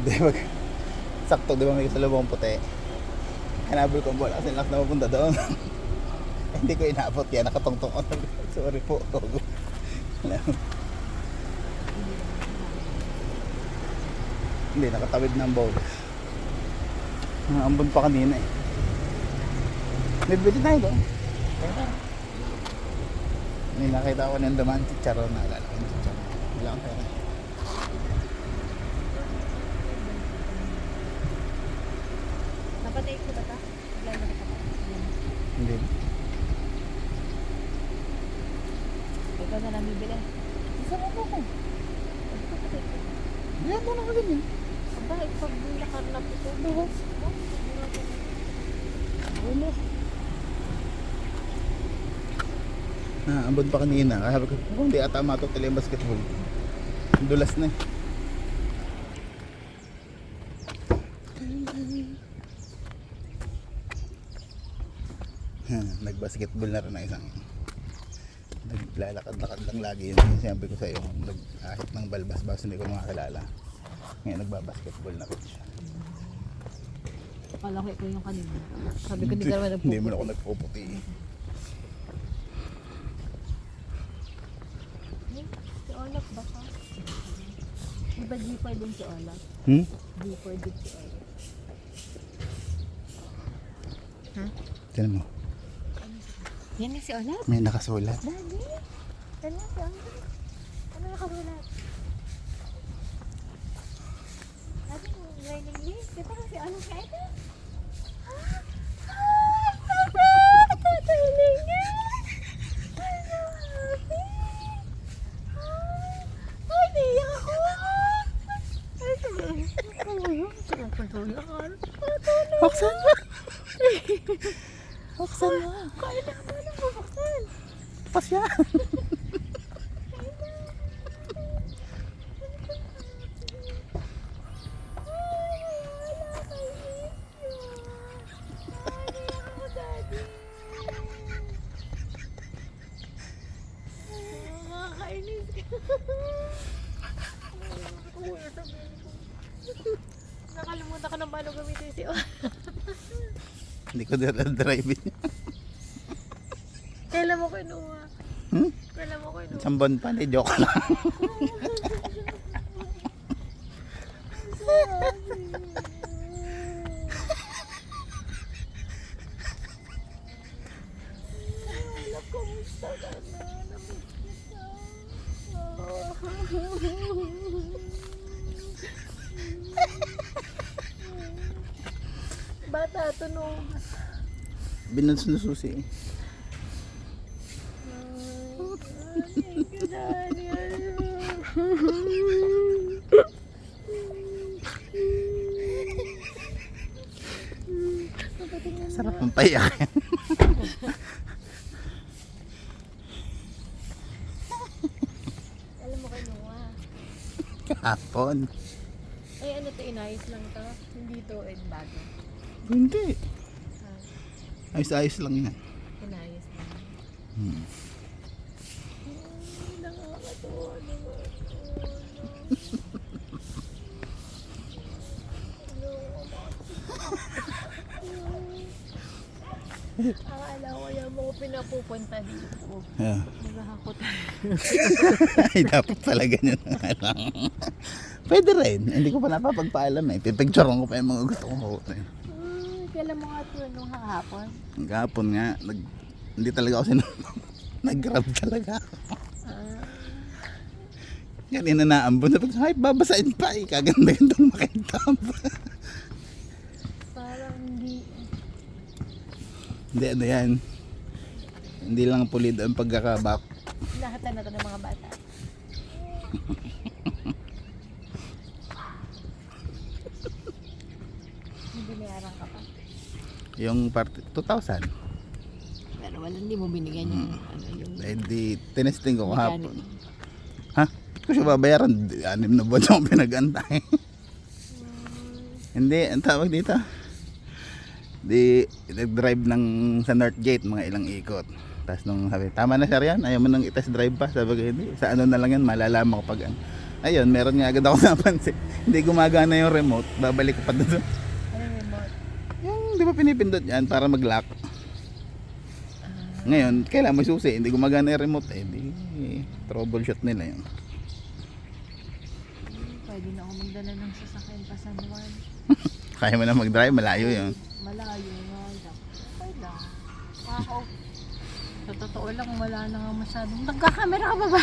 Di ba? Sakto, di ba may kasalubong puti? Hanabol ko ang bola kasi lakas na mapunta doon. Hindi ko inabot yan, nakatungtong ako. Sorry po. Hindi, nakatawid ng bowl. Ambon pa kanina eh. May bili tayo doon. May nakita ko ng daman, chicharon na alala ko yung chicharon. Wala akong pera. Napatay ko ba ito? Wala na kita pa. Hindi. Ikaw na lang bibili. Isa mo po ko. Napatay ko. Hindi mo na kagin yun. Aba, pag nakarnap ito. Buhos. Ulo. Ambon pa kanina. Kaya sabi ko, hindi ata matutil yung basketball. Dulas na eh. Nag-basketball na rin ang isang naglalakad-lakad lang lagi yun. Sinabi ko sa iyo, nag-ahit ng balbas-bas, hindi ko makakilala. Ngayon nagbabasketball na rin siya. Akala ko ikaw yung kanina. Sabi ko hindi ka naman nagpuputi. Hindi mo na ako nagpuputi. Si Olaf ba ka? Di ba G4 din si Olaf? G4 din si Olaf. Ha? Tinan mo, Yan yung si Olaf? may nakasulat. Dali! Ano si Olaf? Ano nakasulat? Dali mo, learning list. Kita ka si Olaf ka ito? Buksan mo! Buksan mo! Kaya na ka na bubuksan. Pasya! Nakakainis ka. Nakalimutan ko ng paano gamitin si O. Hindi ko drive in. Kailan mo kinuha? Kailan mo kinuha? Isang buwan pa, hindi joke lang. Alam ko, musta ka na? Namiss kita. Bata, tunog. Binunso na susi eh. Thank you, Daddy. Sarap ng payakin. Alam mo kinuha. Kahapon. Ay, ano to, inayos lang to? Hindi to, bago. Hindi. Ah, Ayos-ayos lang yan. inayos lang. Nakakatuwa naman. Akala ko yung mga pinapupunta dito. Yeah. Nakakakot. Ay, dapat pala ganyan na lang. Pwede rin. Hindi ko pa napapagpaalam eh. Pipicturean ko pa yung mga gusto kong kukunin. Kailan mo nga ito nung hapon? Gapon nga, hindi talaga ako nag-grab talaga. Yan, inanaambon. Sabi ko, ay, babasahin pa eh. Kaganda-gandang makintab. Parang hindi. Hindi, ano yan. Hindi lang pulido ang pagkakabak. Lahat na ito ng mga bata. May binayaran ka pa. Yung part 2,000. Pero wala, hindi mo binigyan yung ano yung Eh di, tinesting ko kahapon. mechanic. Ha? Ba't ko siya babayaran? 6 na buwan akong pinag-antay. Hindi, ang tawag dito. Di, nag-drive ng sa North Gate, mga ilang ikot. Tapos nung sabi, tama na sir yan, ayaw mo nang i-test drive pa. Sabi ko, hindi, sa ano na lang yan, malalaman ko pag Ayun, meron nga agad ako napansin. Hindi gumagana yung remote. Babalik ko pa doon. Ano yung remote? Yung di ba pinipindot yan para mag-lock? Ngayon, kailangan may susi. Hindi gumagana yung remote eh. Di troubleshoot nila yun. Pwede na ako magdala ng sasakyan pa San Juan. Kaya mo na mag-drive, malayo yun. Malayo nga lang. Okay lang. Wow. Sa totoo lang, wala na nga masyadong. Nagkakamera ka ba ba?